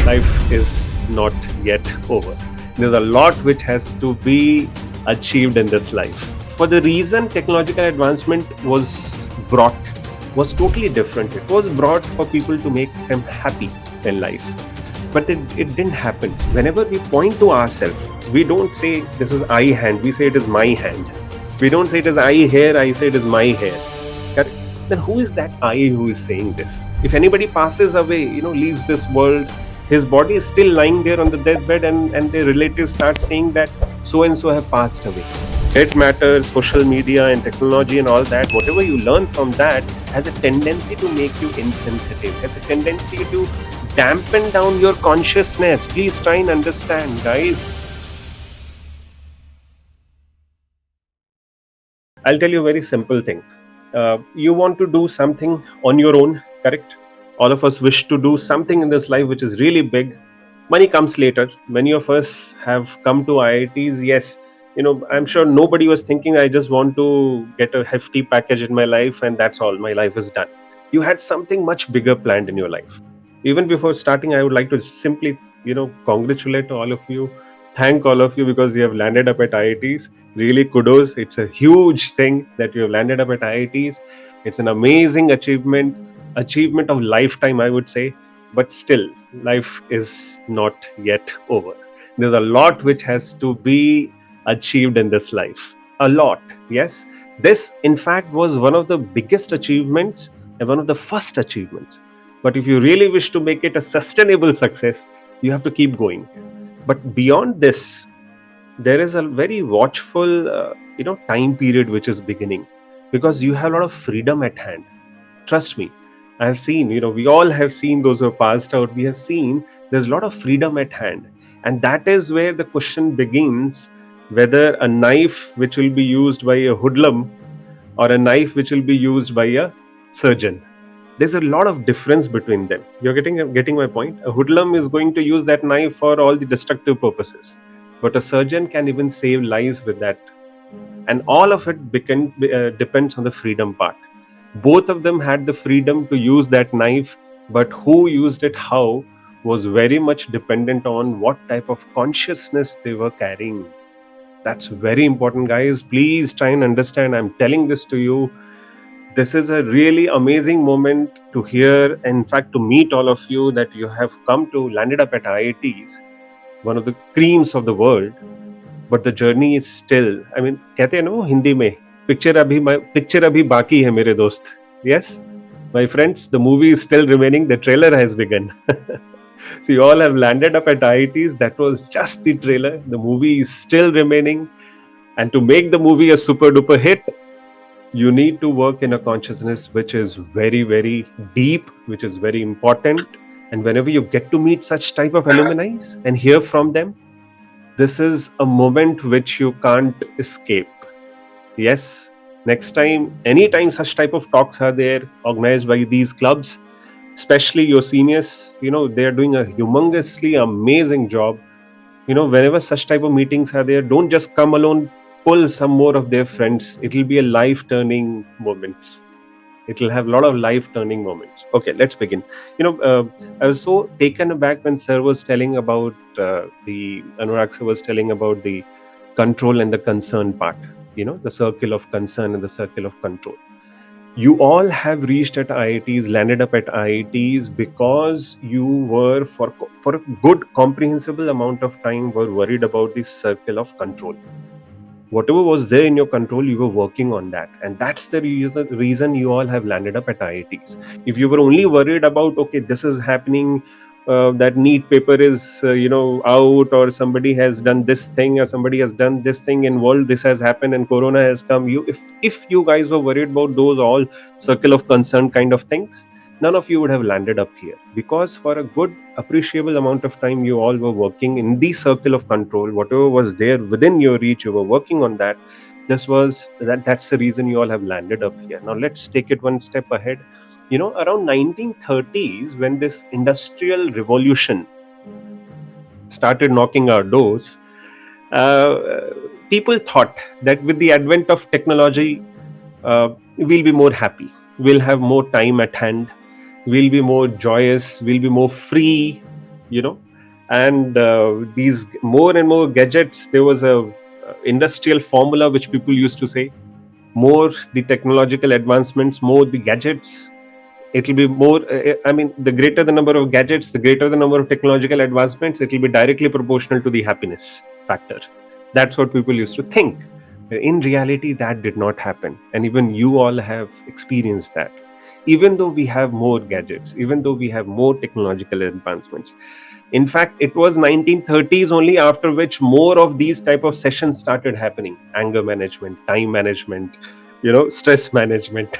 life is not yet over. There's a lot which has to be achieved in this life. For the reason technological advancement was brought was totally different. It was brought for people to make them happy in life. But it didn't happen. Whenever we point to ourselves, we don't say this is I hand, we say it is my hand. We don't say it is I hair, I say it is my hair. Correct? Then who is that I who is saying this? If anybody passes away, leaves this world, his body is still lying there on the deathbed, and their relatives start saying that so and so have passed away. It matters, social media and technology and all that, whatever you learn from that has a tendency to make you insensitive, has a tendency to dampen down your consciousness. Please try and understand, guys. I'll tell you a very simple thing. You want to do something on your own, correct? All of us wish to do something in this life which is really big. Money comes later. Many of us have come to IITs. Yes, I'm sure nobody was thinking, I just want to get a hefty package in my life and that's all, my life is done. You had something much bigger planned in your life. Even before starting, I would like to simply, congratulate all of you. Thank all of you because you have landed up at IITs. Really kudos. It's a huge thing that you have landed up at IITs. It's an amazing achievement of lifetime, I would say. But still, life is not yet over. There's a lot which has to be achieved in this life. A lot, yes. This, in fact, was one of the biggest achievements and one of the first achievements. But if you really wish to make it a sustainable success, you have to keep going. But beyond this, there is a very watchful, time period which is beginning, because you have a lot of freedom at hand. Trust me, I have seen, we all have seen, those who have passed out, we have seen there's a lot of freedom at hand. And that is where the question begins, whether a knife which will be used by a hoodlum or a knife which will be used by a surgeon. There's a lot of difference between them. You're getting my point? A hoodlum is going to use that knife for all the destructive purposes, but a surgeon can even save lives with that. And all of it depends on the freedom part. Both of them had the freedom to use that knife, but who used it how was very much dependent on what type of consciousness they were carrying. That's very important, guys. Please try and understand. I'm telling this to you. This is a really amazing moment to hear, in fact, to meet all of you, that you have landed up at IITs, one of the creams of the world. But the journey is still, कहते हैं ना वो हिंदी में, picture अभी बाकी है मेरे दोस्त. Yes, my friends, the movie is still remaining. The trailer has begun. So you all have landed up at IITs. That was just the trailer. The movie is still remaining. And to make the movie a super duper hit, you need to work in a consciousness which is very, very deep, which is very important. And whenever you get to meet such type of alumni and hear from them, this is a moment which you can't escape. Yes, next time, anytime such type of talks are there, organized by these clubs, especially your seniors, they are doing a humongously amazing job. Whenever such type of meetings are there, don't just come alone, pull some more of their friends. It will be a life-turning moments. It will have a lot of life-turning moments. Okay, let's begin. I was so taken aback when Sir was telling about Anurag Sir was telling about the control and the concern part. The circle of concern and the circle of control. You all have reached at IITs, landed up at IITs because you were for a good comprehensible amount of time were worried about the circle of control. Whatever was there in your control, you were working on that. And that's the reason you all have landed up at IITs. If you were only worried about, okay, this is happening, that NEET paper is, out, or somebody has done this thing, or somebody has done this thing in world, this has happened and Corona has come. If you guys were worried about those all circle of concern kind of things, none of you would have landed up here, because for a good appreciable amount of time you all were working in the circle of control. Whatever was there within your reach, you were working on that. That's the reason you all have landed up here. Now let's take it one step ahead. Around 1930s, when this industrial revolution started knocking our doors, people thought that with the advent of technology, we'll be more happy, we'll have more time at hand, we'll be more joyous, we'll be more free, you know. And these more and more gadgets, there was a industrial formula which people used to say, more the technological advancements, more the gadgets, it will be more, I mean, the greater the number of gadgets, the greater the number of technological advancements, it will be directly proportional to the happiness factor. That's what people used to think. In reality, that did not happen, and even you all have experienced that. Even though we have more gadgets, even though we have more technological advancements, in fact, it was 1930s only after which more of these type of sessions started happening. Anger management, time management, stress management.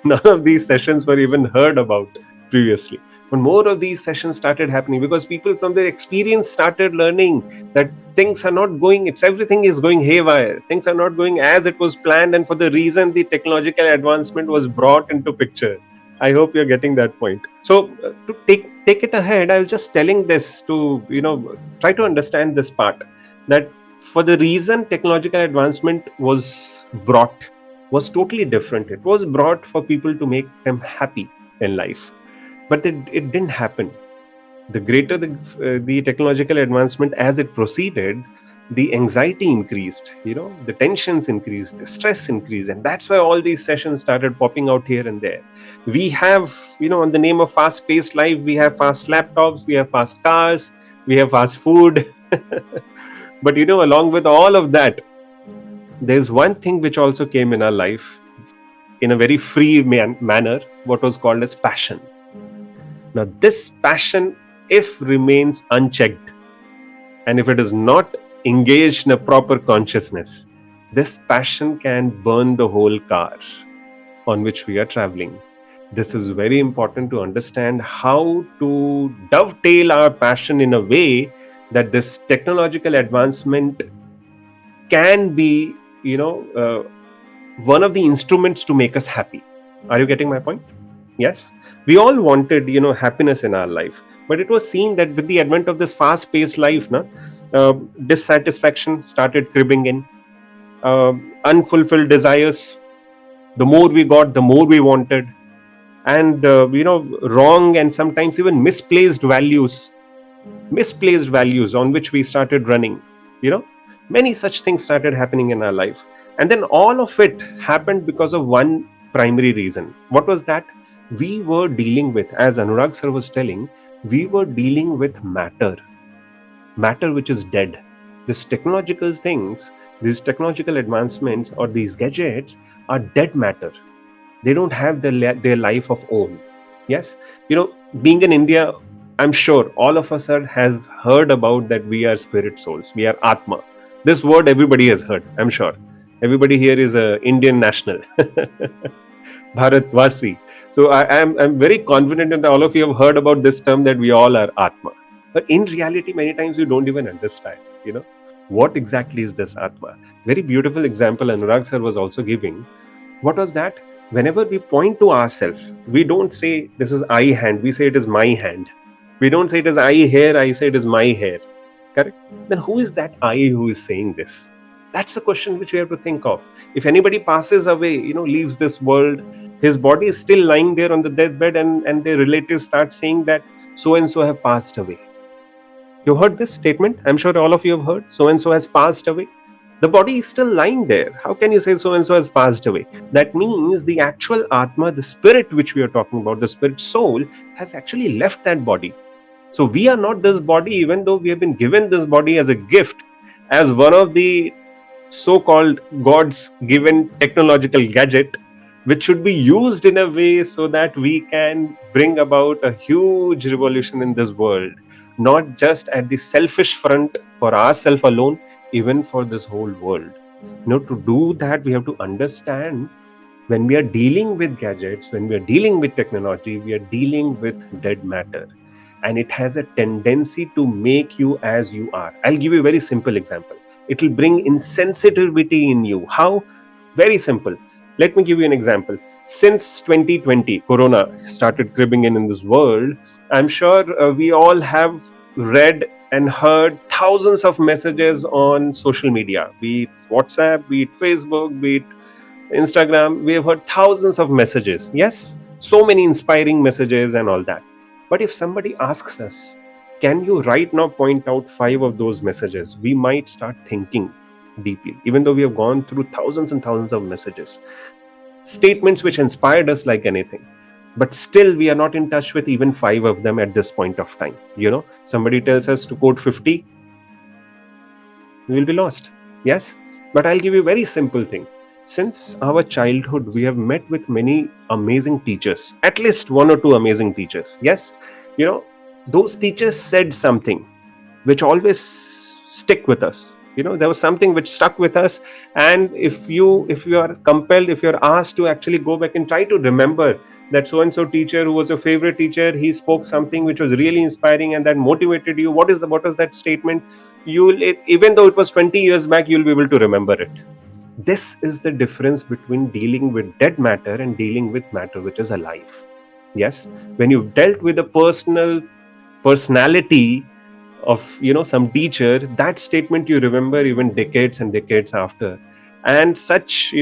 None of these sessions were even heard about previously. But more of these sessions started happening because people from their experience started learning that things are not going, it's everything is going haywire. Things are not going as it was planned, and for the reason the technological advancement was brought into picture. I hope you're getting that point. So to take it ahead, I was just telling this to try to understand this part, that for the reason technological advancement was brought was totally different. It was brought for people to make them happy in life, but it didn't happen. The greater the technological advancement as it proceeded, the anxiety increased, the tensions increased, the stress increased, and that's why all these sessions started popping out here and there. We have, on the name of fast paced life, we have fast laptops, we have fast cars, we have fast food. But along with all of that, there's one thing which also came in our life in a very free manner, what was called as passion. Now, this passion, if remains unchecked, and if it is not engaged in a proper consciousness, this passion can burn the whole car on which we are traveling. This is very important to understand how to dovetail our passion in a way that this technological advancement can be, one of the instruments to make us happy. Are you getting my point? Yes, we all wanted, happiness in our life, but it was seen that with the advent of this fast-paced life, uh, dissatisfaction started creeping in, unfulfilled desires. The more we got, the more we wanted, and wrong and sometimes even misplaced values on which we started running. You know, many such things started happening in our life, and then all of it happened because of one primary reason. What was that? We were dealing with, as Anurag sir was telling, we were dealing with matter which is dead. These technological things, these technological advancements, or these gadgets are dead matter. They don't have their life of own. Yes, being in India, I'm sure all of us have heard about that we are spirit souls, we are atma. This word everybody has heard, I'm sure. Everybody here is a Indian national. Bharatvasi. So I'm very confident that all of you have heard about this term, that we all are Atma. But in reality, many times you don't even understand, what exactly is this Atma. Very beautiful example Anurag sir was also giving. What was that? Whenever we point to ourselves, we don't say this is I hand, we say it is my hand. We don't say it is I hair, I say it is my hair. Correct? Then who is that I who is saying this? That's a question which we have to think of. If anybody passes away, leaves this world, his body is still lying there on the deathbed, and their relatives start saying that so and so have passed away. You heard this statement? I'm sure all of you have heard so and so has passed away. The body is still lying there. How can you say so and so has passed away? That means the actual Atma, the spirit which we are talking about, the spirit soul, has actually left that body. So we are not this body, even though we have been given this body as a gift, as one of the so-called God's given technological gadget, which should be used in a way so that we can bring about a huge revolution in this world, not just at the selfish front for ourselves alone, even for this whole world. To do that, we have to understand, when we are dealing with gadgets, when we are dealing with technology, we are dealing with dead matter. And it has a tendency to make you as you are. I'll give you a very simple example. It will bring insensitivity in you. How? Very simple. Let me give you an example. Since 2020, Corona started creeping in this world, I'm sure we all have read and heard thousands of messages on social media, be it WhatsApp, be it Facebook, be it Instagram. We have heard thousands of messages. Yes, so many inspiring messages and all that. But if somebody asks us, can you right now point out 5 of those messages? We might start thinking deeply, even though we have gone through thousands and thousands of messages, statements which inspired us like anything. But still, we are not in touch with even 5 of them at this point of time. Somebody tells us to quote 50, we will be lost. Yes, but I'll give you a very simple thing. Since our childhood, we have met with many amazing teachers, at least 1 or 2 amazing teachers. Yes, you know, those teachers said something which always stick with us. There was something which stuck with us, and if you are compelled, if you're asked to actually go back and try to remember that so and so teacher who was your favorite teacher, he spoke something which was really inspiring and that motivated you. What is that statement? Even though it was 20 years back, you'll be able to remember it. This is the difference between dealing with dead matter and dealing with matter which is alive. Yes, when you've dealt with a personality of some teacher, that statement you remember even decades and decades after. And such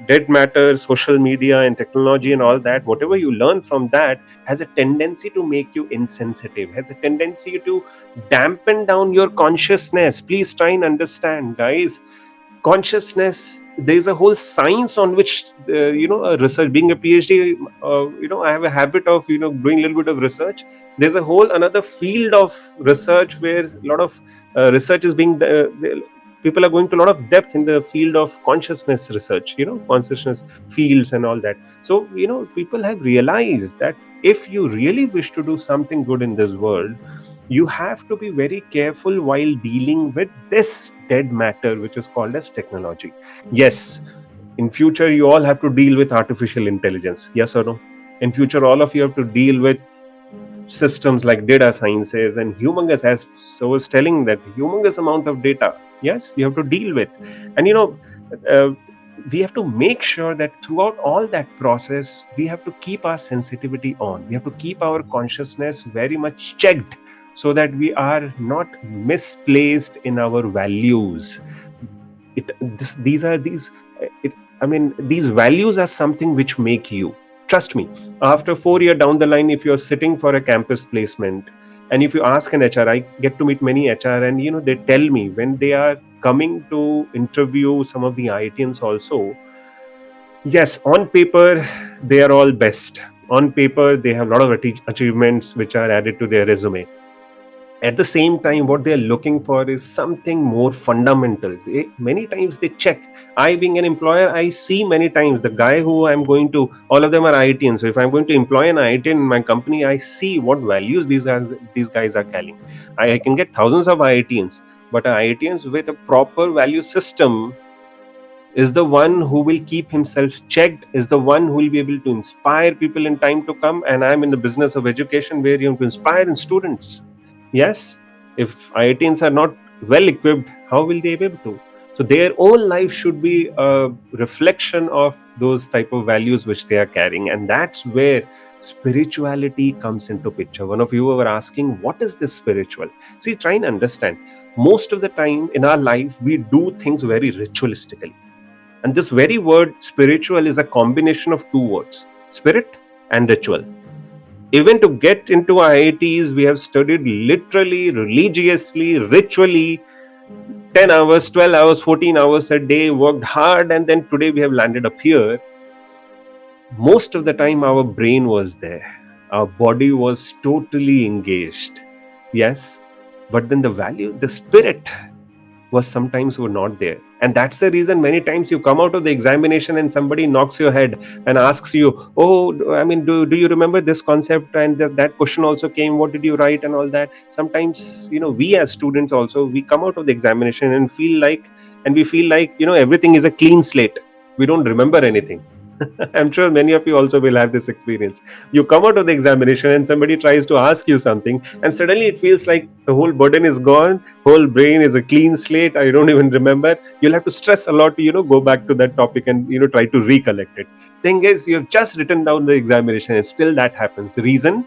dead matter, social media and technology and all that, whatever you learn from that has a tendency to make you insensitive, has a tendency to dampen down your consciousness. Please try and understand, guys. Consciousness, there's a whole science on which a research, being a PhD, I have a habit of doing a little bit of research. There's a whole another field of research where a lot of research is being people are going to a lot of depth in the field of consciousness research, consciousness fields and all that. So people have realized that if you really wish to do something good in this world, you have to be very careful while dealing with this dead matter which is called as technology. Yes, in future you all have to deal with artificial intelligence, yes or no? In future, all of you have to deal with systems like data sciences and humongous, as so was telling, that humongous amount of data, yes, you have to deal with. And uh, we have to make sure that throughout all that process, we have to keep our sensitivity on, we have to keep our consciousness very much checked, so that we are not misplaced in our values. These values are something which make you. Trust me, after 4 year down the line, if you're sitting for a campus placement, and if you ask an HR, I get to meet many HR, and they tell me when they are coming to interview some of the IITians also, yes, on paper they are all best. On paper they have a lot of achievements which are added to their resume. At the same time, what they're looking for is something more fundamental. Many times they check. I, being an employer, I see many times the guy who I'm going to, all of them are IITians. So if I'm going to employ an IITian in my company, I see what values these guys are carrying. I can get thousands of IITians, but IITians with a proper value system is the one who will keep himself checked, is the one who will be able to inspire people in time to come. And I'm in the business of education, where you have to inspire in students. Yes, if IITians are not well equipped, how will they be able to? So their own life should be a reflection of those type of values which they are carrying, and that's where spirituality comes into picture. One of you were asking, what is this spiritual? See, try and understand. Most of the time in our life, we do things very ritualistically. And this very word spiritual is a combination of 2 words, spirit and ritual. Even to get into IITs, we have studied literally, religiously, ritually, 10 hours, 12 hours, 14 hours a day, worked hard, and then today we have landed up here. Most of the time, our brain was there, our body was totally engaged. Yes, but then the spirit was sometimes were not there. And that's the reason many times you come out of the examination and somebody knocks your head and asks you, oh, I mean, do you remember this concept, and that question also came, what did you write and all that. Sometimes we as students also, we come out of the examination and we feel like everything is a clean slate, we don't remember anything. I'm sure many of you also will have this experience. You come out of the examination and somebody tries to ask you something, and suddenly it feels like the whole burden is gone, whole brain is a clean slate, I don't even remember. You'll have to stress a lot to go back to that topic and try to recollect it. Thing is, you have just written down the examination and still that happens. Reason?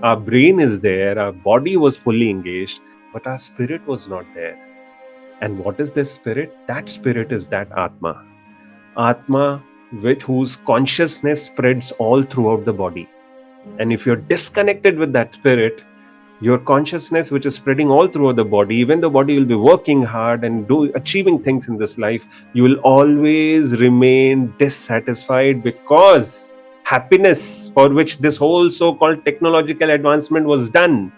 Our brain is there, our body was fully engaged, but our spirit was not there. And what is this spirit? That spirit is that Atma, with whose consciousness spreads all throughout the body. And if you're disconnected with that spirit, Your consciousness, which is spreading all throughout the body, even the body will be working hard and achieving things in this life, you will always remain dissatisfied, because happiness for which this whole so-called technological advancement was done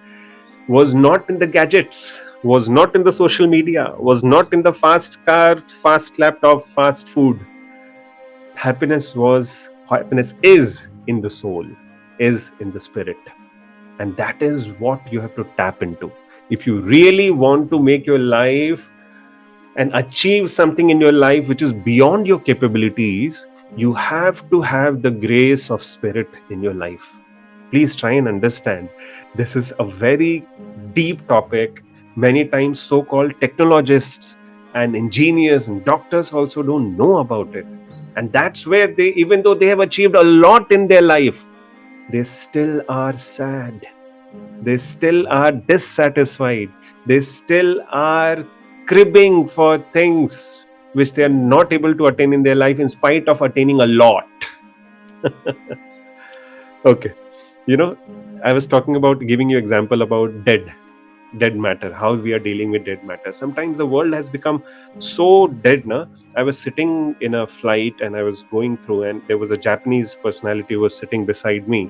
was not in the gadgets, was not in the social media, was not in the fast car, fast laptop, fast food. Happiness is in the soul, is in the spirit. And that is what you have to tap into. If you really want to make your life and achieve something in your life which is beyond your capabilities, you have to have the grace of spirit in your life. Please try and understand. This is a very deep topic. Many times, so called technologists and engineers and doctors also don't know about it. And that's where they, even though they have achieved a lot in their life, they still are sad, they still are dissatisfied, they still are cribbing for things which they are not able to attain in their life in spite of attaining a lot. Okay, you know, I was talking about, giving you example about dead matter, how we are dealing with dead matter. Sometimes the world has become so dead na. I was sitting in a flight and I was going through, and there was a Japanese personality who was sitting beside me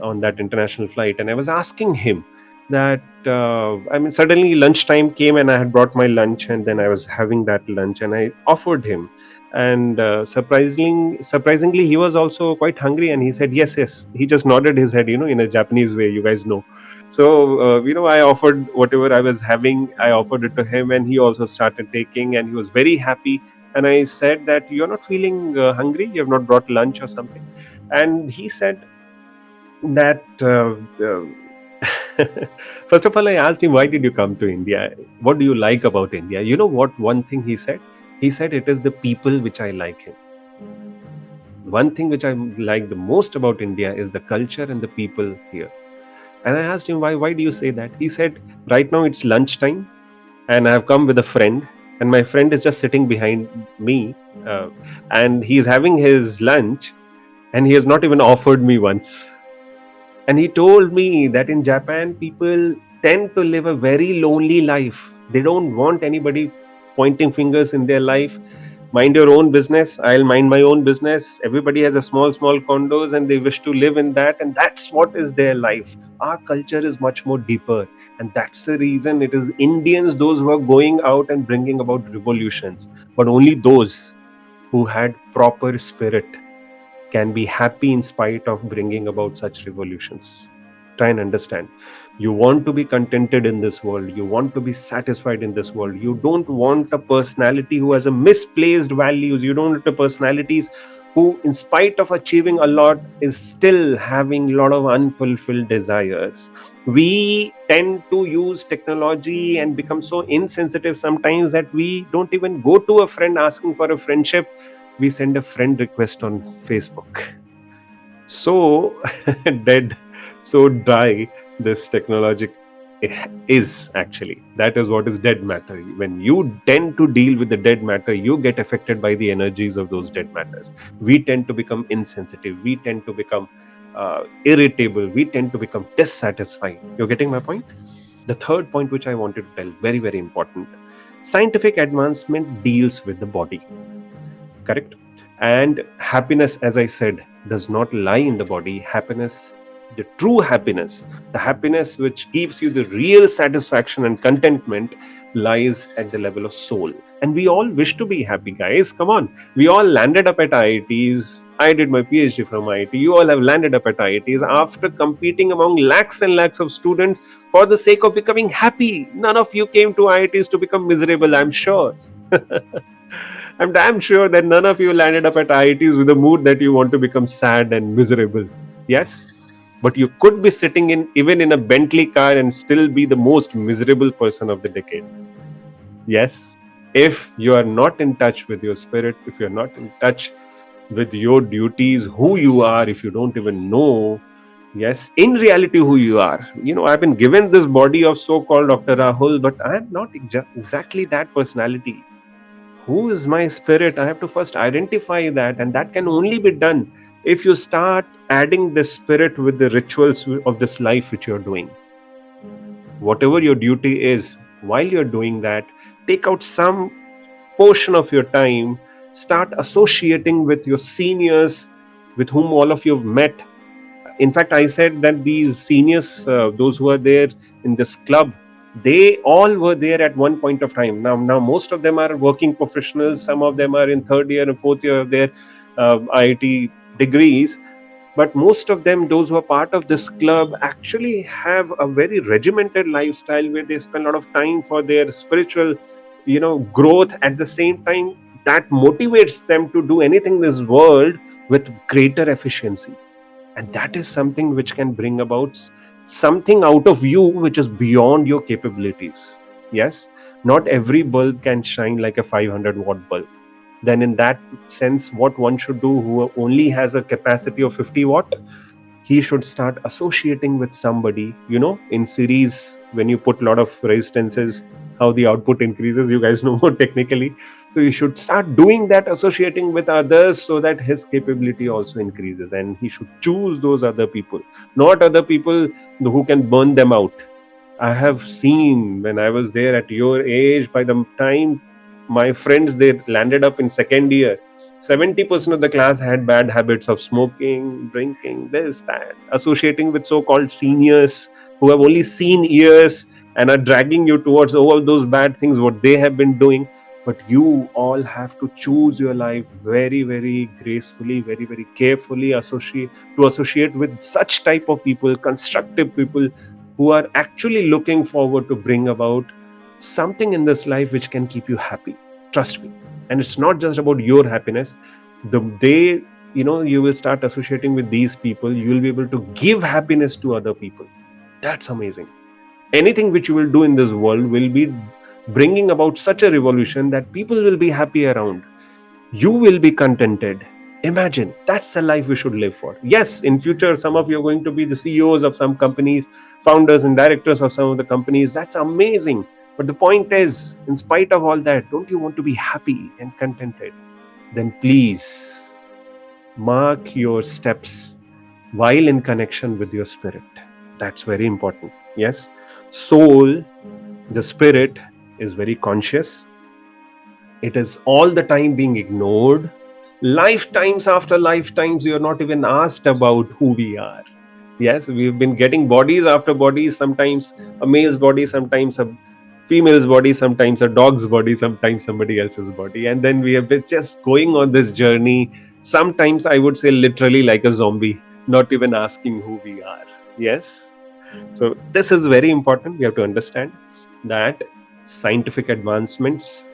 on that international flight, and I was asking him that, I mean, suddenly lunchtime came and I had brought my lunch, and then I was having that lunch and I offered him, and surprisingly he was also quite hungry, and he said yes, yes. He just nodded his head, in a Japanese way, you guys know. So I offered whatever I was having, I offered it to him, and he also started taking, and he was very happy. And I said that, you're not feeling hungry, you have not brought lunch or something? And he said that, first of all, I asked him, why did you come to India? What do you like about India? You know what? One thing he said? He said, it is the people which I like him. One thing which I like the most about India is the culture and the people here. And I asked him, why do you say that? He said, right now it's lunchtime and I have come with a friend, and my friend is just sitting behind me, and he's having his lunch, and he has not even offered me once. And he told me that in Japan, people tend to live a very lonely life. They don't want anybody pointing fingers in their life. Mind your own business, I'll mind my own business. Everybody has a small condos and they wish to live in that, and that's what is their life. Our culture is much more deeper, and that's the reason it is Indians, those who are going out and bringing about revolutions. But only those who had proper spirit can be happy in spite of bringing about such revolutions. Try and understand. You want to be contented in this world. You want to be satisfied in this world. You don't want a personality who has a misplaced values. You don't want a personalities who, in spite of achieving a lot, is still having a lot of unfulfilled desires. We tend to use technology and become so insensitive sometimes that we don't even go to a friend asking for a friendship. We send a friend request on Facebook. So dead, so dry this technology is actually. That is what is dead matter. When you tend to deal with the dead matter, you get affected by the energies of those dead matters. We tend to become insensitive. We tend to become irritable. We tend to become dissatisfied. You're getting my point? The third point which I wanted to tell, very, very important. Scientific advancement deals with the body. Correct? And happiness, as I said, does not lie in the body. Happiness, the true happiness, the happiness which gives you the real satisfaction and contentment, lies at the level of soul. And we all wish to be happy, guys. Come on. We all landed up at IITs. I did my PhD from IIT. You all have landed up at IITs after competing among lakhs and lakhs of students for the sake of becoming happy. None of you came to IITs to become miserable, I'm sure. I'm damn sure that none of you landed up at IITs with a mood that you want to become sad and miserable. Yes? But you could be sitting in even in a Bentley car and still be the most miserable person of the decade. Yes? If you are not in touch with your spirit, if you're not in touch with your duties, who you are, if you don't even know, yes, in reality, who you are. I've been given this body of so-called Dr. Rahul, but I'm not exactly that personality. Who is my spirit? I have to first identify that, and that can only be done if you start adding the spirit with the rituals of this life which you're doing. whatever your duty is, while you're doing that, take out some portion of your time, start associating with your seniors, with whom all of you have met. In fact, I said that these seniors, those who are there in this club, they all were there at one point of time. Now most of them are working professionals. Some of them are in third year and fourth year of their IIT degrees. But most of them, those who are part of this club, actually have a very regimented lifestyle where they spend a lot of time for their spiritual, growth. At the same time, that motivates them to do anything in this world with greater efficiency, and that is something which can bring about something out of you which is beyond your capabilities. Yes, not every bulb can shine like a 500-watt bulb. Then in that sense, what one should do, who only has a capacity of 50 watt, he should start associating with somebody, in series. When you put a lot of resistances, how the output increases, you guys know more technically. So you should start doing that, associating with others, so that his capability also increases, and he should choose those other people, not other people who can burn them out. I have seen, when I was there at your age, by the time my friends, they landed up in second year, 70% of the class had bad habits of smoking, drinking, this, that, associating with so-called seniors who have only seen years and are dragging you towards all those bad things what they have been doing. But you all have to choose your life very, very gracefully, very, very carefully, associate with such type of people, constructive people, who are actually looking forward to bring about something in this life which can keep you happy. Trust me. And it's not just about your happiness. The day you will start associating with these people, you will be able to give happiness to other people. That's amazing. Anything which you will do in this world will be bringing about such a revolution that people will be happy around. You will be contented. Imagine, that's the life we should live for. Yes, in future, some of you are going to be the CEOs of some companies, founders and directors of some of the companies. That's amazing. But the point is, in spite of all that, don't you want to be happy and contented? Then please mark your steps while in connection with your spirit. That's very important. Yes, soul, the spirit, is very conscious. It is all the time being ignored. Lifetimes after lifetimes, you're not even asked about who we are. Yes, we've been getting bodies after bodies, sometimes a male's body, sometimes a female's body, sometimes a dog's body, sometimes somebody else's body. And then we have been just going on this journey, sometimes I would say literally like a zombie, not even asking who we are. Yes. So this is very important. We have to understand that scientific advancements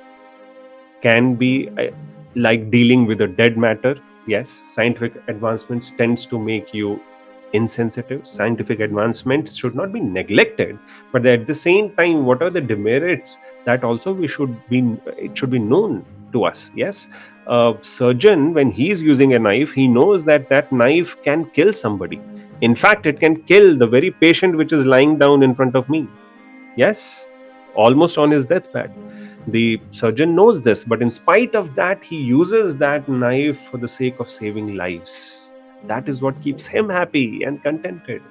can be like dealing with a dead matter. Yes, scientific advancements tends to make you insensitive. Scientific advancements should not be neglected, but at the same time, what are the demerits, that also it should be known to us. Yes, a surgeon, when he's using a knife, he knows that that knife can kill somebody. In fact, it can kill the very patient which is lying down in front of me. Yes, almost on his deathbed. The surgeon knows this, but in spite of that, he uses that knife for the sake of saving lives. That is what keeps him happy and contented.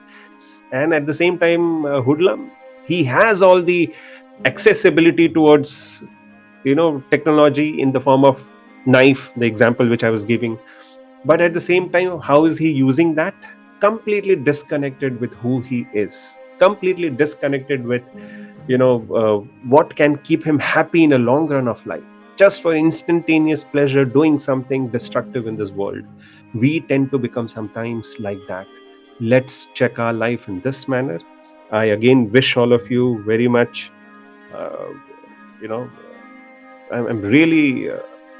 And at the same time, Hoodlum, he has all the accessibility towards technology in the form of knife, the example which I was giving. But at the same time, how is he using that? Completely disconnected with who he is, completely disconnected with what can keep him happy in a long run of life, just for instantaneous pleasure, doing something destructive in this world. We tend to become sometimes like that. Let's check our life in this manner. I again wish all of you very much. uh, you know I'm really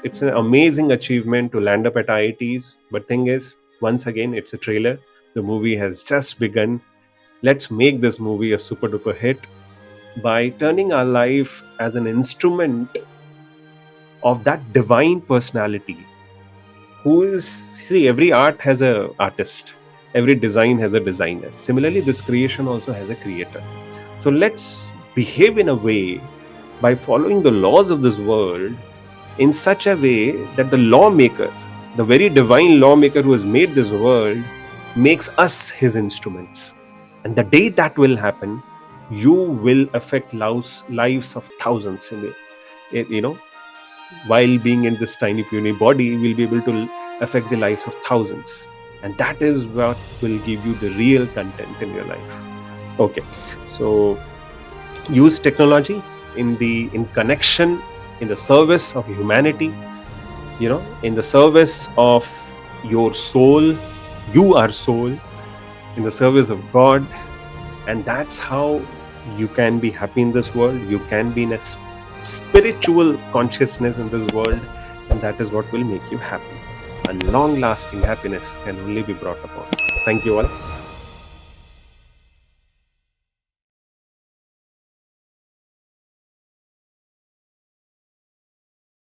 it's an amazing achievement to land up at IITs. But thing is, once again, it's a trailer. The movie has just begun. Let's make this movie a super duper hit by turning our life as an instrument of that divine personality, who is, see, every art has a artist, every design has a designer. Similarly, this creation also has a creator. So let's behave in a way, by following the laws of this world, in such a way that the lawmaker, the very divine lawmaker who has made this world, makes us his instruments. And the day that will happen, you will affect lives of thousands while being in this tiny puny body. You will be able to affect the lives of thousands, and that is what will give you the real content in your life. Okay, so use technology in connection, in the service of humanity, in the service of your soul. You are soul, in the service of God, and that's how you can be happy in this world. You can be in a spiritual consciousness in this world, and that is what will make you happy. A long lasting happiness can only be brought upon. Thank you all.